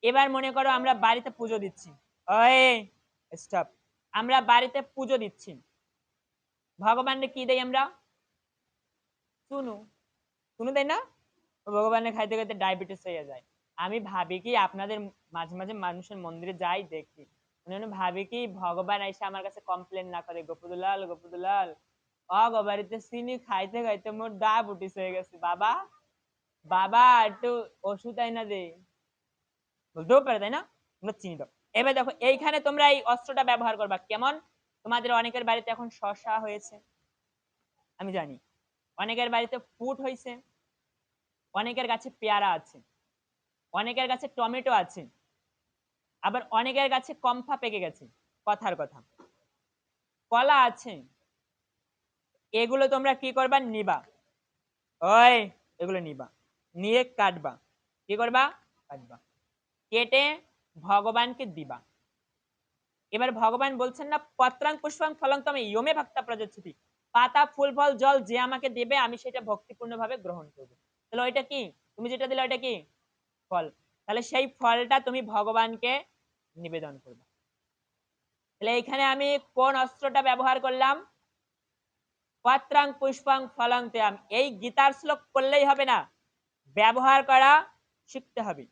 এবার মনে করো আমরা বাড়িতে পুজো দিচ্ছি। ওই স্টপ। আমরা বাড়িতে পুজো দিচ্ছি, ভগবানকে কি দেই আমরা? শুনু। শুনু দেয় না? ভগবানের খাইতে খাইতে ডায়াবেটিস হয়ে যায়। আমি ভাবি কি আপনাদের মাঝে মাঝে মানুষের মন্দিরে যাই দেখি, মানে ভাবি কি ভগবান এসে আমার কাছে কমপ্লেন না করে, গপুদুলাল গপুদুলাল বাড়িতে চিনি খাইতে খাইতে মোর ডায়াবেটিস হয়ে গেছে, বাবা বাবা একটু ওষুধ আইনা দে, বলতেও পারে তাই না? তোমরা চিনি দাও। এবার দেখো এইখানে তোমরা এই অস্ত্রটা ব্যবহার করবা কেমন। তোমাদের অনেকের বাড়িতে এখন শসা হয়েছে, আমি জানি, অনেকের বাড়িতে ফুট হয়েছে, অনেকের গাছে পেয়ারা আছে, অনেকের কাছে টমেটো আছে, আবার অনেকের কাছে কমফা পেকে গেছে, কথার কথা, কলা আছে। এগুলো তোমরা কি করবা? নিবা। ওই এগুলো নিবা, নিয়ে কাটবা। কি করবা? কাটবা, কেটে ভগবানকে দিবা। এবার ভগবান বলছেন না, পত্রাং পুষ্পাং ফলং তমে ইয়মে ভক্তা প্রযচ্ছতি, পাতা ফুল ফল জল যে আমাকে দেবে আমি সেটা ভক্তিপূর্ণ ভাবে গ্রহণ করব। তাহলে ওইটা কি? তুমি যেটা দিলে ওইটা কি? ফল। তাহলে সেই ফলটা তুমি ভগবানকে নিবেদন করবে। তাহলে এখানে আমি কোন অস্ত্রটা ব্যবহার করলাম? পত্রাং পুষ্পাং ফলং ত্যাম। এই গীতার শ্লোক করলেই হবে না, ব্যবহার করা শিখতে হবে।